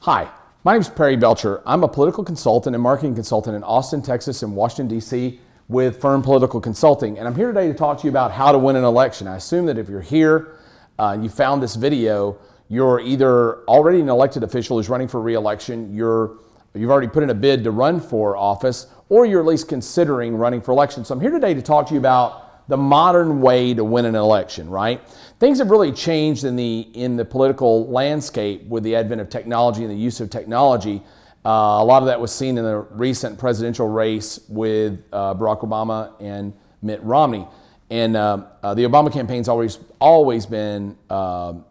Hi, my name is Perry Belcher. I'm a political consultant and marketing consultant in Austin, Texas and Washington, D.C. with Firm Political Consulting. And I'm here today to talk to you about how to win an election. I assume that if you're here and you found this video, you're either already an elected official who's running for re-election, you've already put in a bid to run for office, or you're at least considering running for election. So I'm here today to talk to you about the modern way to win an election, right? Things have really changed in the political landscape with the advent of technology and the use of technology. A lot of that was seen in the recent presidential race with Barack Obama and Mitt Romney. And the Obama campaign's always been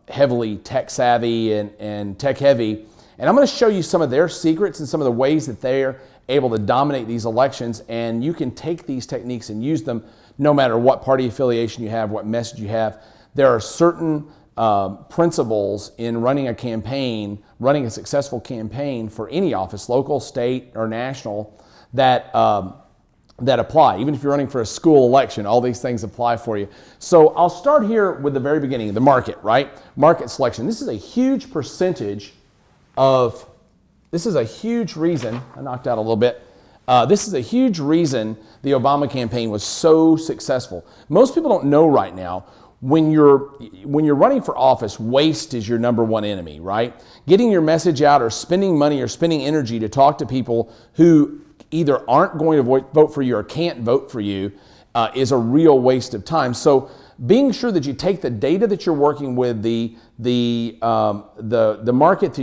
heavily tech savvy and tech heavy. And I'm going to show you some of their secrets and some of the ways that they're able to dominate these elections. And you can take these techniques and use them no matter what party affiliation you have, what message you have. There are certain principles in running a campaign, running a successful campaign for any office, local, state, or national, that apply. Even if you're running for a school election, all these things apply for you. So I'll start here with the very beginning, the market, right? Market selection. This is a huge percentage this is a huge reason, I knocked out a little bit, this is a huge reason the Obama campaign was so successful. Most people don't know right now, when you're running for office, waste is your number one enemy, right? Getting your message out or spending money or spending energy to talk to people who either aren't going to vote for you or can't vote for you is a real waste of time. So being sure that you take the data that you're working with, the market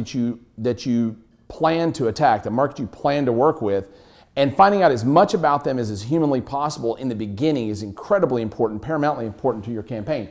that you plan to attack, the market you plan to work with, and finding out as much about them as is humanly possible in the beginning is incredibly important, paramountly important to your campaign.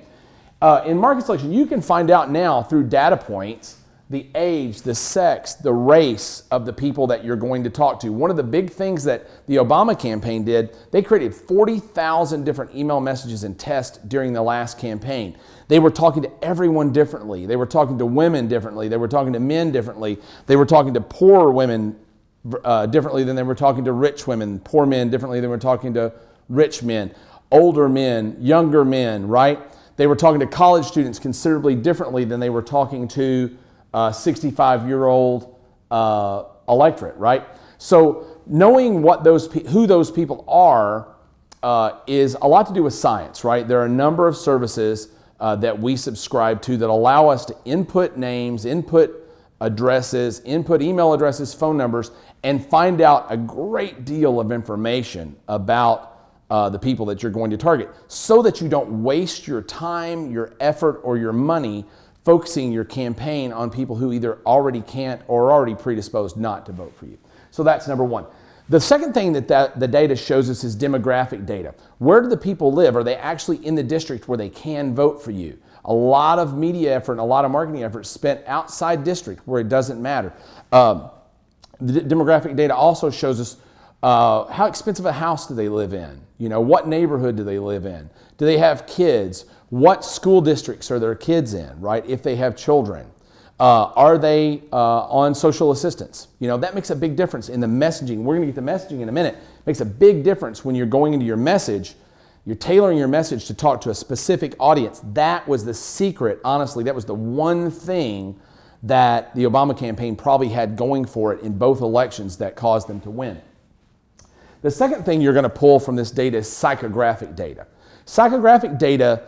In market selection, you can find out now through data points the age, the sex, the race of the people that you're going to talk to. One of the big things that the Obama campaign did, they created 40,000 different email messages and tests during the last campaign. They were talking to everyone differently. They were talking to women differently. They were talking to men differently. They were talking to poor women differently than they were talking to rich women, poor men differently than they were talking to rich men, older men, younger men, right? They were talking to college students considerably differently than they were talking to 65-year-old electorate, right? So knowing who those people are is a lot to do with science, right? There are a number of services that we subscribe to that allow us to input names, input addresses, input email addresses, phone numbers, and find out a great deal of information about the people that you're going to target so that you don't waste your time, your effort, or your money focusing your campaign on people who either already can't or are already predisposed not to vote for you. So that's number one. The second thing that the data shows us is demographic data. Where do the people live? Are they actually in the district where they can vote for you? A lot of media effort and a lot of marketing effort spent outside district where it doesn't matter. The demographic data also shows us how expensive a house do they live in? You know, what neighborhood do they live in? Do they have kids? What school districts are their kids in, right? If they have children. Are they on social assistance? You know, that makes a big difference in the messaging. We're going to get the messaging in a minute. It makes a big difference when you're going into your message. You're tailoring your message to talk to a specific audience. That was the secret, honestly. That was the one thing that the Obama campaign probably had going for it in both elections that caused them to win. The second thing you're going to pull from this data is psychographic data. Psychographic data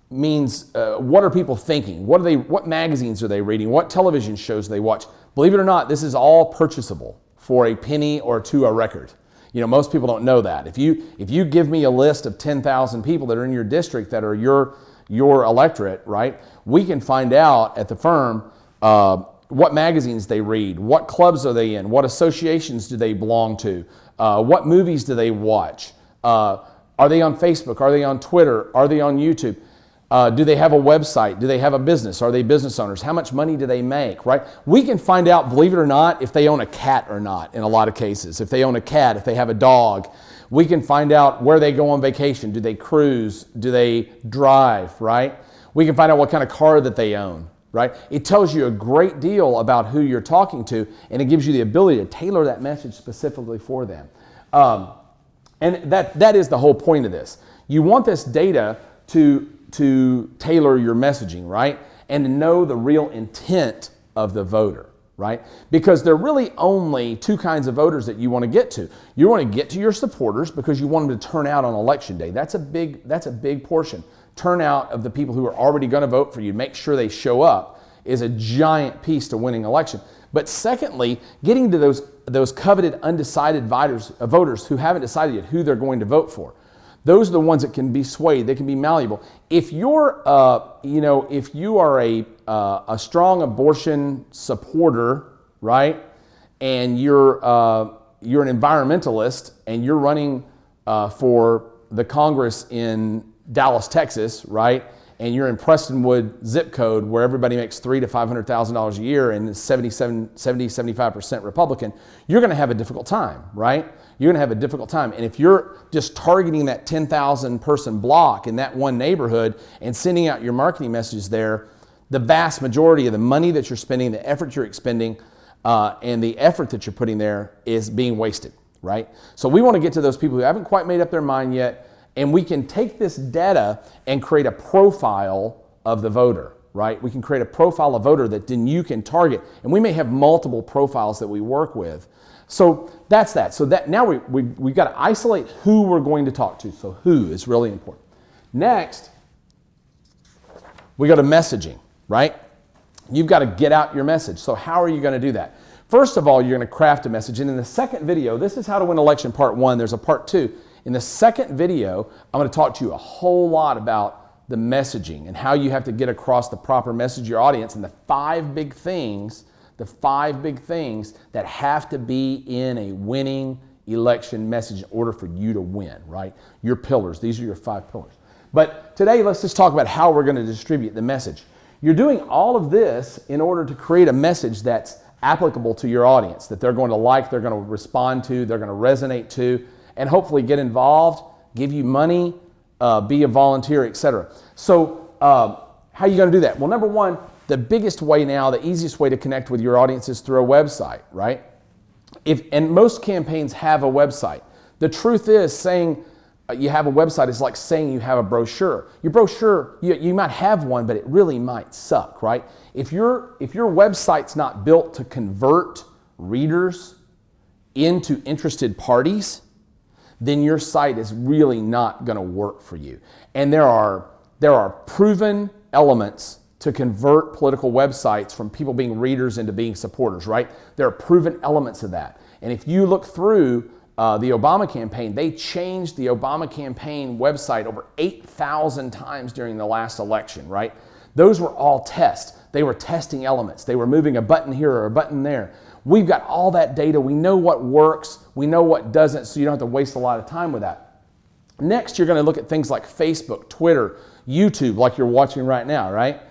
means what are people thinking? What magazines are they reading? What television shows do they watch? Believe it or not, this is all purchasable for a penny or two a record. You know, most people don't know that. If you give me a list of 10,000 people that are in your district that are your electorate, right? We can find out at the firm what magazines they read, what clubs are they in, what associations do they belong to, what movies do they watch, are they on Facebook, are they on Twitter, are they on YouTube? Do they have a website? Do they have a business? Are they business owners? How much money do they make, right? We can find out, believe it or not, if they own a cat or not in a lot of cases. If they own a cat, if they have a dog. We can find out where they go on vacation. Do they cruise? Do they drive, right? We can find out what kind of car that they own, right? It tells you a great deal about who you're talking to, and it gives you the ability to tailor that message specifically for them. And that is the whole point of this. You want this data to tailor your messaging, right? And to know the real intent of the voter. right? Because there are really only two kinds of voters that you want to get to. You want to get to your supporters because you want them to turn out on election day. That's a big portion. Turnout of the people who are already going to vote for you, make sure they show up, is a giant piece to winning election. But secondly, getting to those coveted undecided voters who haven't decided yet who they're going to vote for. Those are the ones that can be swayed. They can be malleable. If you're, if you are a strong abortion supporter, right, and you're an environmentalist and you're running for the Congress in Dallas, Texas, right, and you're in Prestonwood zip code where everybody makes $300,000 to $500,000 a year and is 75% Republican, you're going to have a difficult time, right? You're going to have a difficult time. And if you're just targeting that 10,000 person block in that one neighborhood and sending out your marketing messages there, the vast majority of the money that you're spending, the effort you're expending, and the effort that you're putting there is being wasted, right? So we want to get to those people who haven't quite made up their mind yet, and we can take this data and create a profile of the voter, right? We can create a profile of voter that then you can target. And we may have multiple profiles that we work with. So that's that. So that now we've got to isolate who we're going to talk to. So who is really important. Next, we go to messaging, right? You've got to get out your message. So how are you going to do that? First of all, you're going to craft a message. And in the second video, this is how to win election part 1. There's a part 2. In the second video, I'm going to talk to you a whole lot about the messaging and how you have to get across the proper message to your audience and the 5 big things that have to be in a winning election message in order for you to win, right? Your pillars. These are your 5 pillars. But today, let's just talk about how we're going to distribute the message. You're doing all of this in order to create a message that's applicable to your audience, that they're going to like, they're going to respond to, they're going to resonate to, and hopefully get involved, give you money, be a volunteer, etc. So how are you going to do that? Well, number one, the biggest way now, the easiest way to connect with your audience is through a website, right? And most campaigns have a website. The truth is, saying you have a website is like saying you have a brochure. Your brochure, you might have one, but it really might suck, right? If your website's not built to convert readers into interested parties, then your site is really not going to work for you. And there are proven elements to convert political websites from people being readers into being supporters, right? There are proven elements of that. And if you look through the Obama campaign, they changed the Obama campaign website over 8,000 times during the last election, right? Those were all tests. They were testing elements. They were moving a button here or a button there. We've got all that data. We know what works. We know what doesn't, so you don't have to waste a lot of time with that. Next, you're going to look at things like Facebook, Twitter, YouTube, like you're watching right now, right?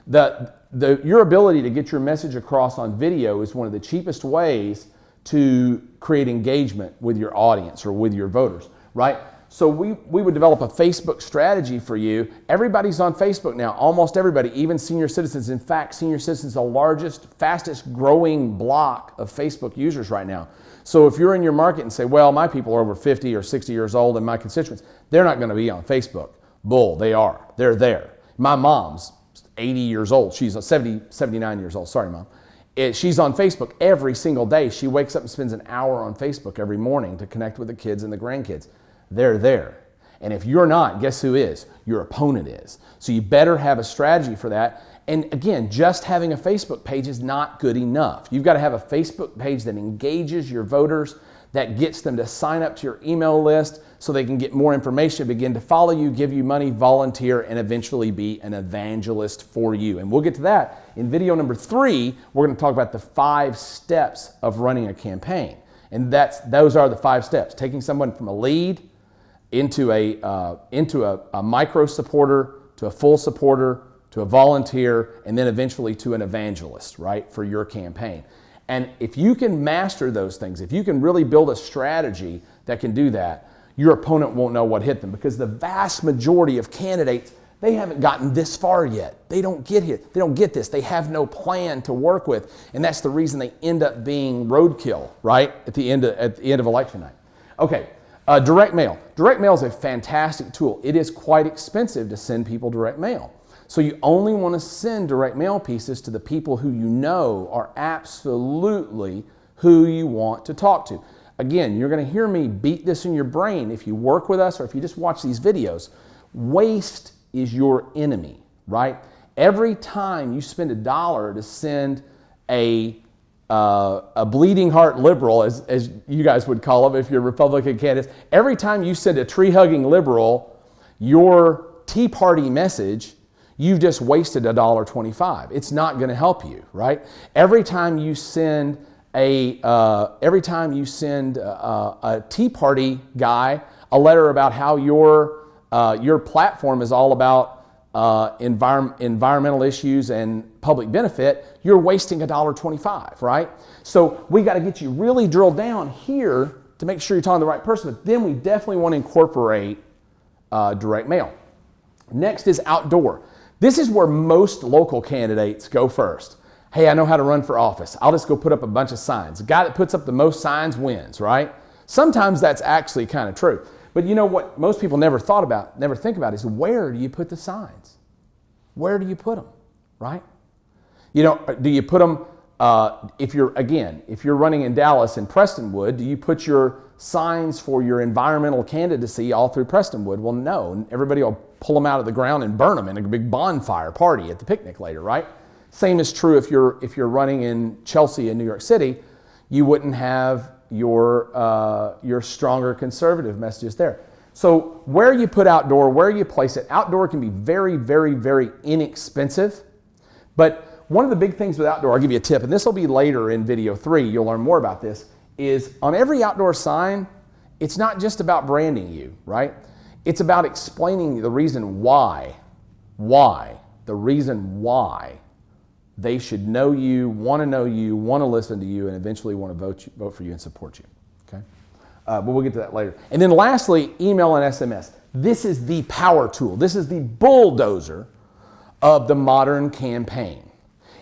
Your ability to get your message across on video is one of the cheapest ways to create engagement with your audience or with your voters, right? So we would develop a Facebook strategy for you. Everybody's on Facebook now, almost everybody, even senior citizens. In fact, senior citizens are the largest, fastest growing block of Facebook users right now. So if you're in your market and say, well, my people are over 50 or 60 years old and my constituents, they're not going to be on Facebook. Bull, they are. They're there. My mom's 80 years old. She's 79 years old. Sorry, Mom. She's on Facebook every single day. She wakes up and spends an hour on Facebook every morning to connect with the kids and the grandkids. They're there. And if you're not, guess who is? Your opponent is. So you better have a strategy for that. And again, just having a Facebook page is not good enough. You've got to have a Facebook page that engages your voters, that gets them to sign up to your email list so they can get more information, begin to follow you, give you money, volunteer, and eventually be an evangelist for you. And we'll get to that in video number 3. We're going to talk about the 5 steps of running a campaign. And those are the 5 steps. Taking someone from a lead into a micro supporter, to a full supporter, to a volunteer, and then eventually to an evangelist, right, for your campaign. And if you can master those things, if you can really build a strategy that can do that, your opponent won't know what hit them, because the vast majority of candidates, they haven't gotten this far yet. They don't get here. They don't get this. They have no plan to work with. And that's the reason they end up being roadkill, right, at the end of election night. Okay. Direct mail. Direct mail is a fantastic tool. It is quite expensive to send people direct mail. So you only want to send direct mail pieces to the people who you know are absolutely who you want to talk to. Again, you're going to hear me beat this in your brain if you work with us or if you just watch these videos. Waste is your enemy, right? Every time you spend $1 to send a bleeding heart liberal, as you guys would call them if you're Republican candidates, every time you send a tree-hugging liberal your Tea Party message, you've just wasted $1.25. It's not going to help you, right? Every time you send a Tea Party guy a letter about how your platform is all about environmental issues and public benefit, you're wasting $1.25, right? So we got to get you really drilled down here to make sure you're talking to the right person, but then we definitely want to incorporate direct mail. Next is outdoor. This is where most local candidates go first. Hey, I know how to run for office. I'll just go put up a bunch of signs. The guy that puts up the most signs wins, right? Sometimes that's actually kind of true. But you know what most people never think about is where do you put the signs? Where do you put them, right? You know, do you put them, if you're running in Dallas and Prestonwood, do you put your signs for your environmental candidacy all through Prestonwood? Well, no. Everybody will pull them out of the ground and burn them in a big bonfire party at the picnic later, right? Same is true if you're running in Chelsea in New York City. You wouldn't have your stronger conservative messages there. So where you put outdoor, where you place it, outdoor can be very, very, very inexpensive. But one of the big things with outdoor, I'll give you a tip, and this will be later in video 3, you'll learn more about this, is on every outdoor sign, it's not just about branding you, right? It's about explaining the reason why they should know you, want to listen to you, and eventually want to vote for you and support you, okay? But we'll get to that later. And then lastly, email and SMS. This is the power tool. This is the bulldozer of the modern campaign.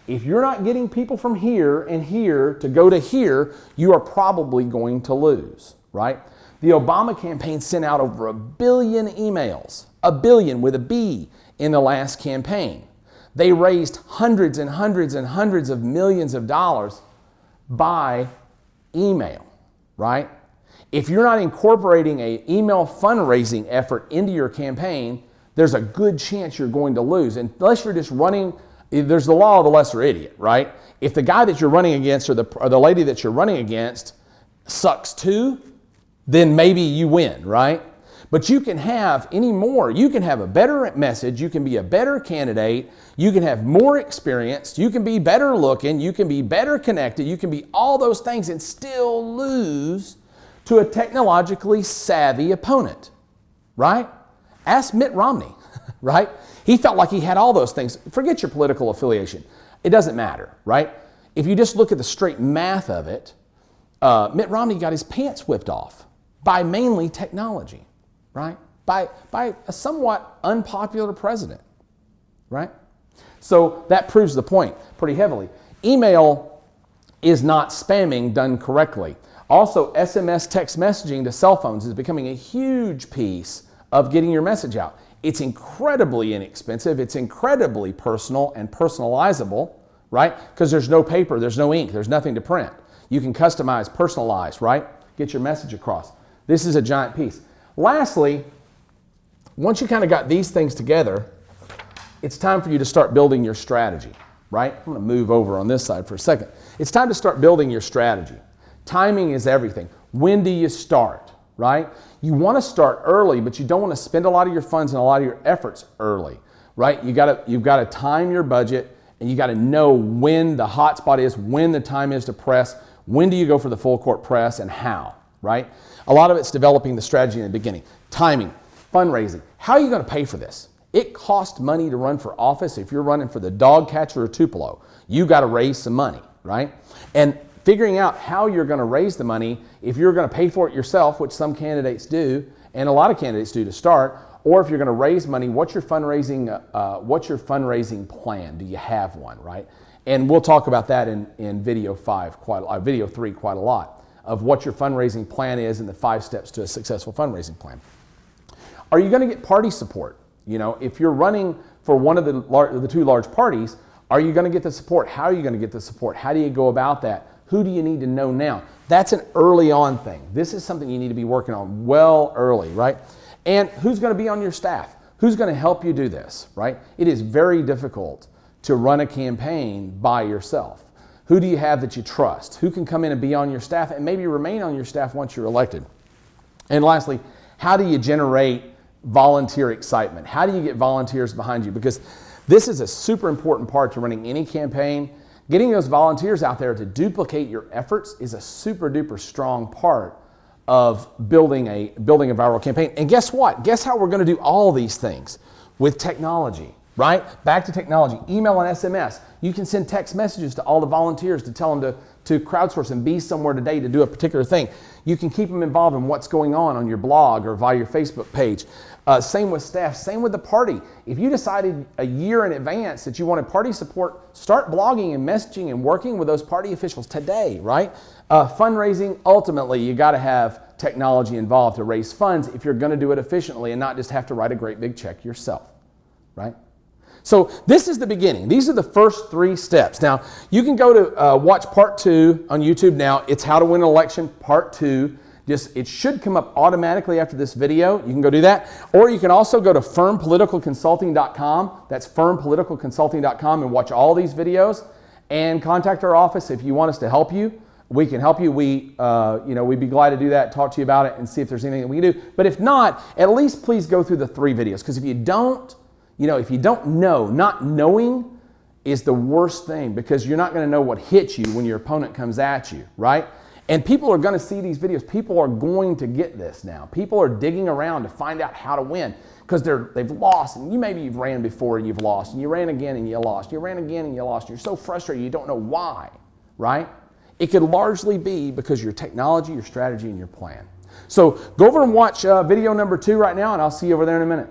If you're not getting people from here and here to go to here, you are probably going to lose, right? The Obama campaign sent out over 1 billion emails, 1 billion with a B, in the last campaign. They raised hundreds and hundreds and hundreds of millions of dollars by email, right? If you're not incorporating an email fundraising effort into your campaign, there's a good chance you're going to lose. Unless you're just running, there's the law of the lesser idiot, right? If the guy that you're running against or the lady that you're running against sucks too, then maybe you win, right? But you can have you can have a better message, you can be a better candidate, you can have more experience, you can be better looking, you can be better connected, you can be all those things and still lose to a technologically savvy opponent, right? Ask Mitt Romney, right? He felt like he had all those things. Forget your political affiliation. It doesn't matter, right? If you just look at the straight math of it, Mitt Romney got his pants whipped off by mainly technology, right? By a somewhat unpopular president, right? So that proves the point pretty heavily. Email is not spamming done correctly. Also, SMS text messaging to cell phones is becoming a huge piece of getting your message out. It's incredibly inexpensive. It's incredibly personal and personalizable, right? Because there's no paper, there's no ink, there's nothing to print. You can customize, personalize, right? Get your message across. This is a giant piece. Lastly, once you kind of got these things together, it's time for you to start building your strategy, right? I'm going to move over on this side for a second. It's time to start building your strategy. Timing is everything. When do you start, right? You want to start early, but you don't want to spend a lot of your funds and a lot of your efforts early, right? You've got to time your budget, and you got to know when the hot spot is, when the time is to press, when do you go for the full court press, and how, right? A lot of it's developing the strategy in the beginning. Timing, fundraising. How are you going to pay for this? It costs money to run for office. If you're running for the dog catcher or Tupelo, you got to raise some money, right? And figuring out how you're going to raise the money, if you're going to pay for it yourself, which some candidates do, and a lot of candidates do to start, or if you're going to raise money, what's your fundraising plan? Do you have one, right? And we'll talk about that in video 3 quite a lot, of what your fundraising plan is and the 5 steps to a successful fundraising plan. Are you going to get party support? You know, if you're running for one of the two large parties, are you going to get the support? How are you going to get the support? How do you go about that? Who do you need to know now? That's an early on thing. This is something you need to be working on well early, right? And who's going to be on your staff? Who's going to help you do this, right? It is very difficult to run a campaign by yourself. Who do you have that you trust? Who can come in and be on your staff and maybe remain on your staff once you're elected? And lastly, how do you generate volunteer excitement? How do you get volunteers behind you? Because this is a super important part to running any campaign. Getting those volunteers out there to duplicate your efforts is a super duper strong part of building a viral campaign. And guess what? Guess how we're going to do all these things? With technology, right? Back to technology, email and SMS. You can send text messages to all the volunteers to tell them to crowdsource and be somewhere today to do a particular thing. You can keep them involved in what's going on your blog or via your Facebook page. Same with staff, same with the party. If you decided a year in advance that you wanted party support, start blogging and messaging and working with those party officials today, right? Fundraising, ultimately, you got to have technology involved to raise funds if you're going to do it efficiently and not just have to write a great big check yourself, right? So this is the beginning. These are the first 3 steps. Now, you can go to watch part 2 on YouTube now. It's How to Win an Election, part 2. It should come up automatically after this video. You can go do that. Or you can also go to firmpoliticalconsulting.com. That's firmpoliticalconsulting.com and watch all these videos and contact our office if you want us to help you. We can help you. We'd be glad to do that, talk to you about it and see if there's anything that we can do. But if not, at least please go through the 3 videos, because if you don't know, not knowing is the worst thing, because you're not going to know what hits you when your opponent comes at you, right? And people are going to see these videos. People are going to get this now. People are digging around to find out how to win because they've lost. And you've ran before and you've lost. And you ran again and you lost. You ran again and you lost. You're so frustrated you don't know why, right? It could largely be because your technology, your strategy, and your plan. So go over and watch video number 2 right now, and I'll see you over there in a minute.